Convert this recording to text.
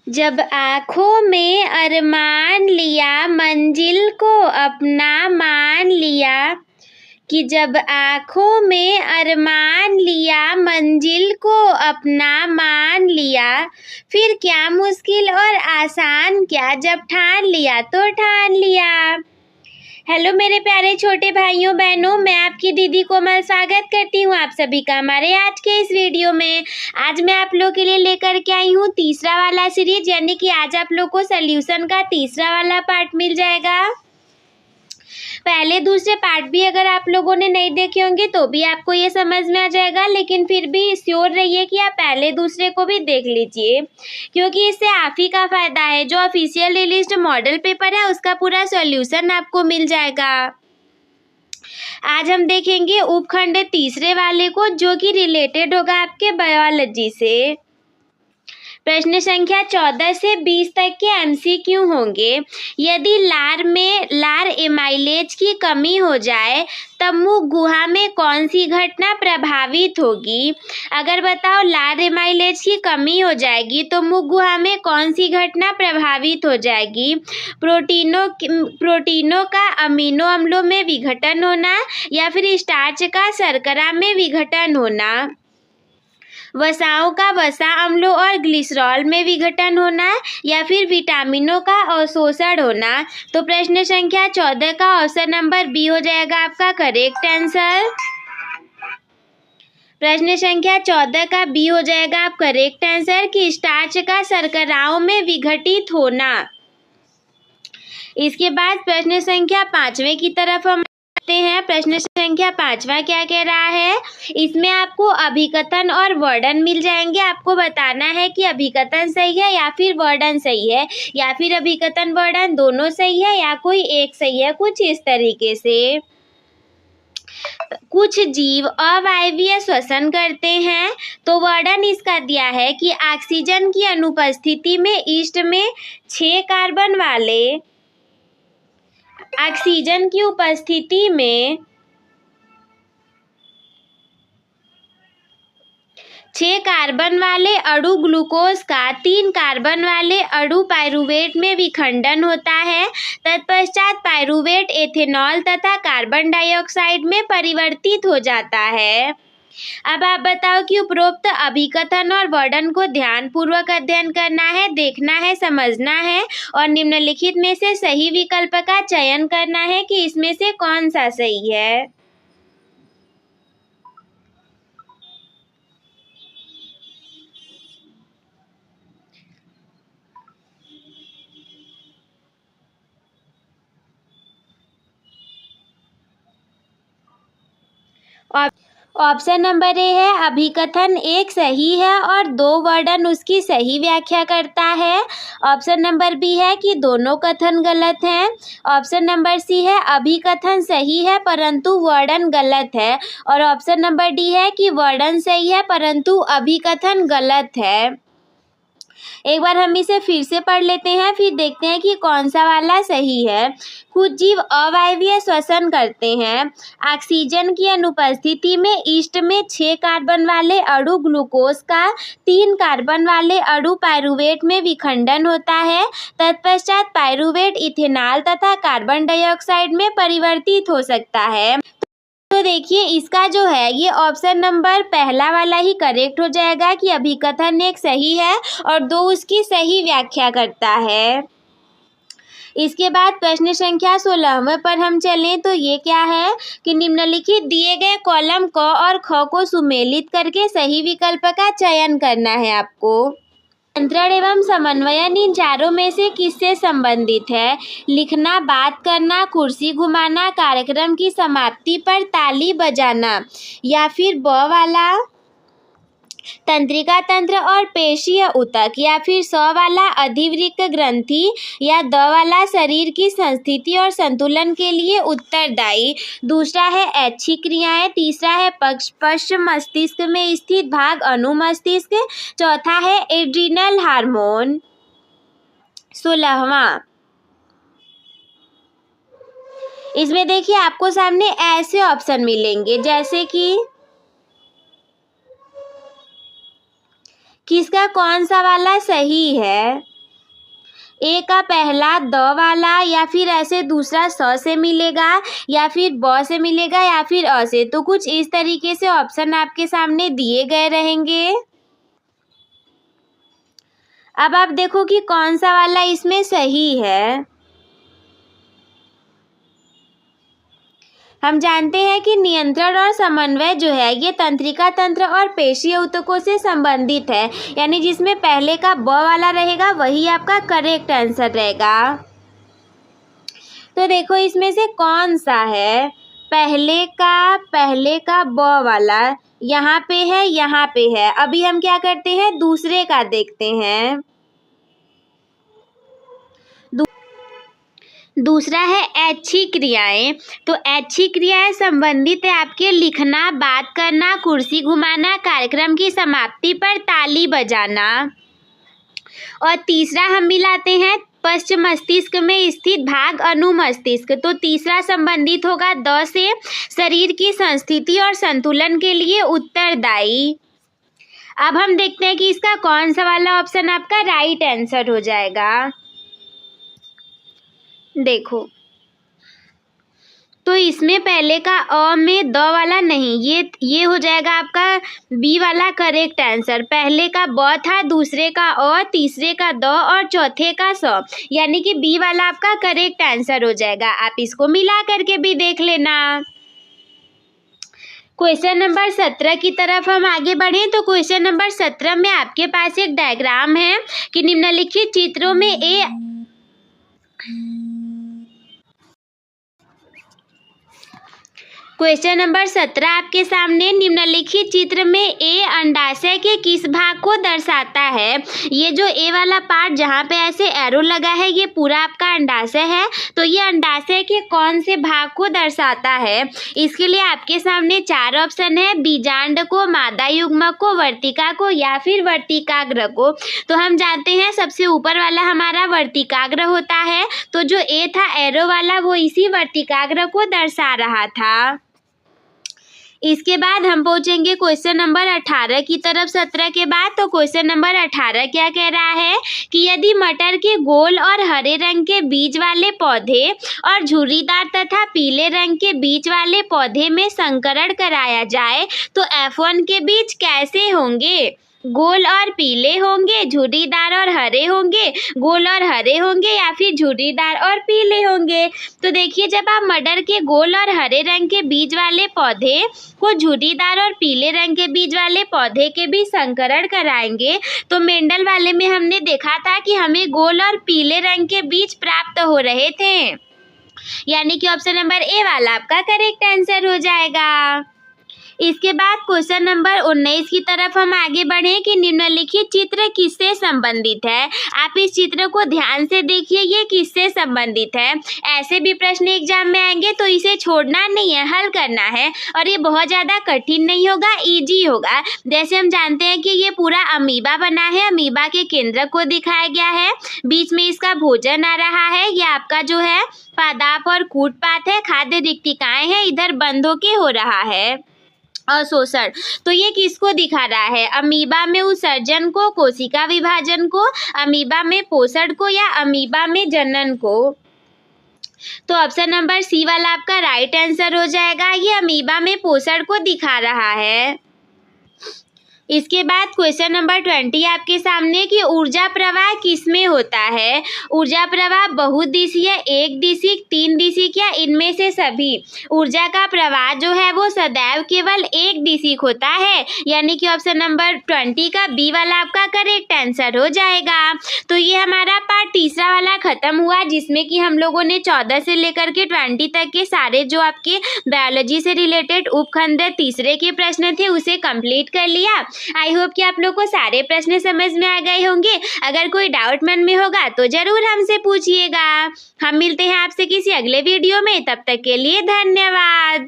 जब आँखों में अरमान लिया मंजिल को अपना मान लिया, कि जब आँखों में अरमान लिया मंजिल को अपना मान लिया, फिर क्या मुश्किल और आसान क्या, जब ठान लिया तो ठान लिया। हेलो मेरे प्यारे छोटे भाइयों बहनों, मैं आपकी दीदी कोमल स्वागत करती हूँ आप सभी का हमारे आज के इस वीडियो में। आज मैं आप लोग के लिए लेकर के आई हूँ तीसरा वाला सीरीज, यानी कि आज आप लोग को सॉल्यूशन का तीसरा वाला पार्ट मिल जाएगा। पहले दूसरे पार्ट भी अगर आप लोगों ने नहीं देखे होंगे तो भी आपको ये समझ में आ जाएगा, लेकिन फिर भी श्योर रहिए कि आप पहले दूसरे को भी देख लीजिए, क्योंकि इससे आप ही का फायदा है। जो ऑफिशियल रिलीज्ड मॉडल पेपर है उसका पूरा सॉल्यूशन आपको मिल जाएगा। आज हम देखेंगे उपखंड तीसरे वाले को, जो कि रिलेटेड होगा आपके बायोलॉजी से। प्रश्न संख्या 14 से 20 तक के MCQ होंगे। यदि लार एमाइलेज की कमी हो जाए तब मुख गुहा में कौन सी घटना प्रभावित होगी। अगर बताओ लार एमाइलेज की कमी हो जाएगी तो मुख गुहा में कौन सी घटना प्रभावित हो जाएगी। प्रोटीनों का अमीनो अम्लों में विघटन होना, या फिर स्टार्च का शर्करा में विघटन होना, वसाओं का वसा अम्लों और ग्लिसरॉल में विघटन होना, या फिर विटामिनों का अवशोषण होना। तो प्रश्न संख्या 14 का ऑप्शन नंबर बी हो जाएगा आपका करेक्ट आंसर। प्रश्न संख्या 14 का बी हो जाएगा आप करेक्ट आंसर, कि स्टार्च का शर्कराओं में विघटित होना। इसके बाद प्रश्न संख्या 5वें की तरफ हम हैं। प्रश्न संख्या 5वां क्या कह रहा है, इसमें आपको अभिकथन और वर्णन मिल जाएंगे। आपको बताना है कि अभिकथन सही है या फिर वर्णन सही है, या फिर अभिकथन वर्णन दोनों सही है या कोई एक सही है, कुछ इस तरीके से। कुछ जीव अवायवीय श्वसन करते हैं, तो वर्णन इसका दिया है कि ऑक्सीजन की अनुपस्थिति में ईस्ट में 6 कार्बन वाले, ऑक्सीजन की उपस्थिति में 6 कार्बन वाले अणु ग्लूकोज का 3 कार्बन वाले अणु पाइरूवेट में विखंडन होता है। तत्पश्चात पाइरूवेट एथेनॉल तथा कार्बन डाइऑक्साइड में परिवर्तित हो जाता है। अब आप बताओ कि उपरोक्त अभिकथन और वर्णन को ध्यान पूर्वक अध्ययन करना है, देखना है, समझना है और निम्नलिखित में से सही विकल्प का चयन करना है कि इसमें से कौन सा सही है। ऑप्शन नंबर ए है अभिकथन एक सही है और 2 वर्णन उसकी सही व्याख्या करता है। ऑप्शन नंबर बी है कि दोनों कथन गलत हैं। ऑप्शन नंबर सी है अभिकथन सही है परंतु वर्णन गलत है। और ऑप्शन नंबर डी है कि वर्णन सही है परंतु अभिकथन गलत है। एक बार हम इसे फिर से पढ़ लेते हैं, फिर देखते हैं कि कौन सा वाला सही है। कुछ जीव अवायवीय श्वसन करते हैं। ऑक्सीजन की अनुपस्थिति में ईस्ट में 6 कार्बन वाले अणु ग्लूकोज का 3 कार्बन वाले अणु पाइरूवेट में विखंडन होता है। तत्पश्चात पाइरूवेट इथेनॉल तथा कार्बन डाइऑक्साइड में परिवर्तित हो सकता है। तो देखिए इसका जो है ये ऑप्शन नंबर पहला वाला ही करेक्ट हो जाएगा कि अभिकथन एक सही है और 2 उसकी सही व्याख्या करता है। इसके बाद प्रश्न संख्या 16वें पर हम चलें तो ये क्या है कि निम्नलिखित दिए गए कॉलम क और ख को सुमेलित करके सही विकल्प का चयन करना है आपको। नियंत्रण एवं समन्वयन इन चारों में से किससे संबंधित है। लिखना, बात करना, कुर्सी घुमाना, कार्यक्रम की समाप्ति पर ताली बजाना, या फिर ब वाला तंत्रिका तंत्र और पेशीय ऊतक, या फिर स वाला अधिवृक्क ग्रंथि, या द वाला शरीर की संस्थिति और संतुलन के लिए उत्तरदायी। दूसरा है ऐच्छिक क्रियाएं, तीसरा है पश्च मस्तिष्क में स्थित भाग अनुमस्तिष्क, चौथा है एड्रिनल हार्मोन। 16वां इसमें देखिए आपको सामने ऐसे ऑप्शन मिलेंगे जैसे कि किसका कौन सा वाला सही है। ए का पहला द वाला, या फिर ऐसे दूसरा स से मिलेगा, या फिर ब से मिलेगा, या फिर अ से। तो कुछ इस तरीके से ऑप्शन आपके सामने दिए गए रहेंगे। अब आप देखो कि कौन सा वाला इसमें सही है। हम जानते हैं कि नियंत्रण और समन्वय जो है ये तंत्रिका तंत्र और पेशीय ऊतकों से संबंधित है, यानी जिसमें पहले का ब वाला रहेगा वही आपका करेक्ट आंसर रहेगा। तो देखो इसमें से कौन सा है, पहले का ब वाला यहाँ पे है, यहाँ पे है। अभी हम क्या करते हैं, दूसरे का देखते हैं। दूसरा है ऐच्छिक क्रियाएं। तो ऐच्छिक क्रियाएं संबंधित है आपके लिखना, बात करना, कुर्सी घुमाना, कार्यक्रम की समाप्ति पर ताली बजाना। और तीसरा हम मिलाते हैं पश्च मस्तिष्क में स्थित भाग अनुमस्तिष्क। तो तीसरा संबंधित होगा द से, शरीर की संस्थिति और संतुलन के लिए उत्तरदायी। अब हम देखते हैं कि इसका कौन सा वाला ऑप्शन आपका राइट आंसर हो जाएगा। देखो तो इसमें पहले का अ में द वाला नहीं, ये हो जाएगा आपका बी वाला करेक्ट आंसर। पहले का ब था, दूसरे का अ, तीसरे का द और चौथे का स, यानी कि बी वाला आपका करेक्ट आंसर हो जाएगा। आप इसको मिला करके भी देख लेना। क्वेश्चन नंबर 17 की तरफ हम आगे बढ़ें। तो क्वेश्चन नंबर 17 में आपके पास एक डायग्राम है कि निम्नलिखित चित्रों में क्वेश्चन नंबर 17 आपके सामने, निम्नलिखित चित्र में ए अंडाशय के किस भाग को दर्शाता है। ये जो ए वाला पार्ट जहाँ पे ऐसे एरो लगा है ये पूरा आपका अंडाशय है। तो ये अंडाशय के कौन से भाग को दर्शाता है। इसके लिए आपके सामने 4 ऑप्शन है, बीजांड को, मादा युग्मक को, वर्तिका को, या फिर वर्तिकाग्र को। तो हम जानते हैं सबसे ऊपर वाला हमारा वर्तिकाग्र होता है। तो जो ए था एरो वाला वो इसी वर्तिकाग्र को दर्शा रहा था। इसके बाद हम पहुंचेंगे क्वेश्चन नंबर 18 की तरफ 17 के बाद। तो क्वेश्चन नंबर 18 क्या कह रहा है कि यदि मटर के गोल और हरे रंग के बीज वाले पौधे और झुर्रीदार तथा पीले रंग के बीज वाले पौधे में संकरण कराया जाए तो F1 के बीज कैसे होंगे। गोल और पीले होंगे, झुर्रीदार और हरे होंगे, गोल और हरे होंगे, या फिर झुर्रीदार और पीले होंगे। तो देखिए जब आप मटर के गोल और हरे रंग के बीज वाले पौधे को झुर्रीदार और पीले रंग के बीज वाले पौधे के बीच संकरण कराएंगे तो मेंडल वाले में हमने देखा था कि हमें गोल और पीले रंग के बीज प्राप्त हो रहे थे, यानी कि ऑप्शन नंबर ए वाला आपका करेक्ट आंसर हो जाएगा। इसके बाद क्वेश्चन नंबर 19 की तरफ हम आगे बढ़े कि निम्नलिखित चित्र किससे संबंधित है। आप इस चित्र को ध्यान से देखिए, ये किससे संबंधित है। ऐसे भी प्रश्न एग्जाम में आएंगे तो इसे छोड़ना नहीं है, हल करना है। और ये बहुत ज़्यादा कठिन नहीं होगा, इजी होगा। जैसे हम जानते हैं कि ये पूरा अमीबा बना है, अमीबा के केंद्र को दिखाया गया है, बीच में इसका भोजन आ रहा है, ये आपका जो है पादाप और कूटपात है, खाद्य रिक्तिकाएं हैं, इधर बंधों के हो रहा है अवशोषण। तो ये किसको दिखा रहा है, अमीबा में उत्सर्जन को, कोशिका विभाजन को, अमीबा में पोषण को, या अमीबा में जनन को। तो ऑप्शन नंबर सी वाला आपका राइट आंसर हो जाएगा, ये अमीबा में पोषण को दिखा रहा है। इसके बाद क्वेश्चन नंबर 20 आपके सामने कि ऊर्जा प्रवाह किसमें होता है। ऊर्जा प्रवाह बहुदिशीय, एक दिशिक, तीन दिशिक, या इनमें से सभी। ऊर्जा का प्रवाह जो है वो सदैव केवल एक दिशिक होता है, यानी कि ऑप्शन नंबर 20 का बी वाला आपका करेक्ट आंसर हो जाएगा। तो ये हमारा पार्ट तीसरा वाला खत्म हुआ, जिसमें कि हम लोगों ने 14 से लेकर के 20 तक के सारे जो आपके बायोलॉजी से रिलेटेड उपखंड तीसरे के प्रश्न थे उसे कंप्लीट कर लिया। आई होप कि आप लोग को सारे प्रश्न समझ में आ गए होंगे। अगर कोई डाउट मन में होगा तो जरूर हमसे पूछिएगा। हम मिलते हैं आपसे किसी अगले वीडियो में, तब तक के लिए धन्यवाद।